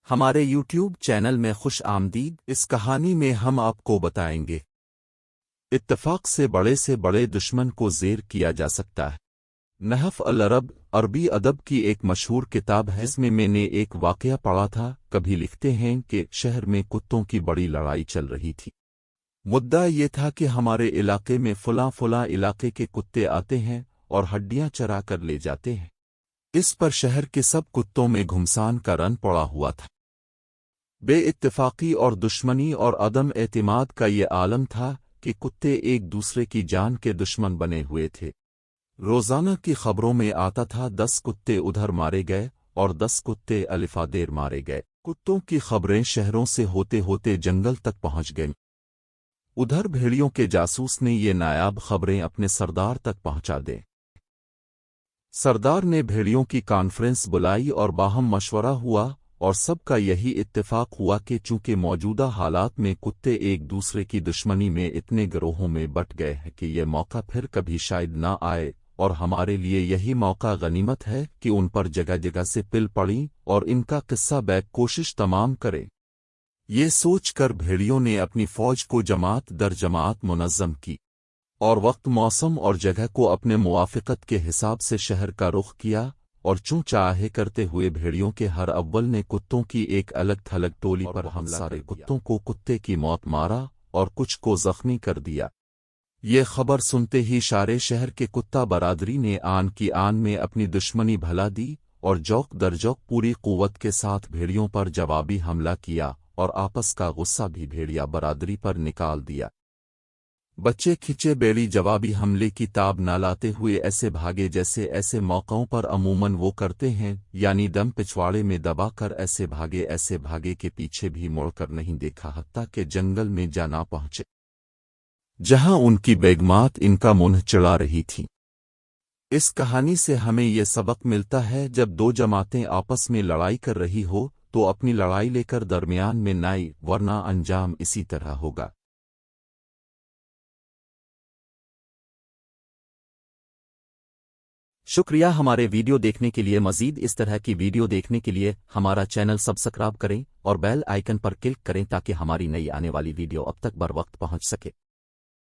ہمارے YouTube channel میں خوش آمدید۔ اس کہانی میں ہم آپ کو بتائیں گے اتفاق سے بڑے دشمن کو زیر کیا جا سکتا ہے۔ نحف العرب عربی ادب کی ایک مشہور کتاب ہے۔ اس میں نے ایک واقعہ پڑھا تھا۔ کبھی لکھتے ہیں کہ شہر میں کتوں کی بڑی لڑائی چل رہی تھی۔ مدعا یہ تھا کہ ہمارے علاقے میں فلاں علاقے کے کتے آتے ہیں اور ہڈیاں چرا کر لے جاتے ہیں۔ اس پر شہر کے سب کتوں میں گھمسان کا رن پڑا ہوا تھا۔ بے اتفاقی اور دشمنی اور عدم اعتماد کا یہ عالم تھا کہ کتے ایک دوسرے کی جان کے دشمن بنے ہوئے تھے۔ روزانہ کی خبروں میں آتا تھا 10 کتے ادھر مارے گئے اور 10 کتے الفادیر مارے گئے۔ کتوں کی خبریں شہروں سے ہوتے ہوتے جنگل تک پہنچ گئیں۔ ادھر بھیڑیوں کے جاسوس نے یہ نایاب خبریں اپنے سردار تک پہنچا دیں۔ سردار نے بھیڑیوں کی کانفرنس بلائی اور باہم مشورہ ہوا اور سب کا یہی اتفاق ہوا کہ چونکہ موجودہ حالات میں کتے ایک دوسرے کی دشمنی میں اتنے گروہوں میں بٹ گئے ہیں کہ یہ موقع پھر کبھی شاید نہ آئے، اور ہمارے لیے یہی موقع غنیمت ہے کہ ان پر جگہ جگہ سے پل پڑیں اور ان کا قصہ بیک کوشش تمام کریں۔ یہ سوچ کر بھیڑیوں نے اپنی فوج کو جماعت در جماعت منظم کی اور وقت، موسم اور جگہ کو اپنے موافقت کے حساب سے شہر کا رخ کیا، اور چوں چاہے کرتے ہوئے بھیڑیوں کے ہر اول نے کتوں کی ایک الگ تھلگ ٹولی پر حملہ سارے کتوں کو کتے کی موت مارا اور کچھ کو زخمی کر دیا۔ یہ خبر سنتے ہی سارے شہر کے کتا برادری نے آن کی آن میں اپنی دشمنی بھلا دی اور جوک در جوک پوری قوت کے ساتھ بھیڑیوں پر جوابی حملہ کیا اور آپس کا غصہ بھی بھیڑیا برادری پر نکال دیا۔ بچے کھچے بیڑی جوابی حملے کی تاب نہ لاتے ہوئے ایسے بھاگے جیسے ایسے موقعوں پر عموماً وہ کرتے ہیں، یعنی دم پچھواڑے میں دبا کر ایسے بھاگے کہ پیچھے بھی مڑ کر نہیں دیکھا، حتیٰ کہ جنگل میں جا نہ پہنچے جہاں ان کی بیگمات ان کا منہ چڑھا رہی تھیں۔ اس کہانی سے ہمیں یہ سبق ملتا ہے، جب دو جماعتیں آپس میں لڑائی کر رہی ہو تو اپنی لڑائی لے کر درمیان میں نہ آئے، ورنہ انجام اسی طرح ہوگا۔ شکریہ ہمارے ویڈیو دیکھنے کے لیے۔ مزید اس طرح کی ویڈیو دیکھنے کے لیے ہمارا چینل سبسکرائب کریں اور بیل آئیکن پر کلک کریں تاکہ ہماری نئی آنے والی ویڈیو اب تک بر وقت پہنچ سکے۔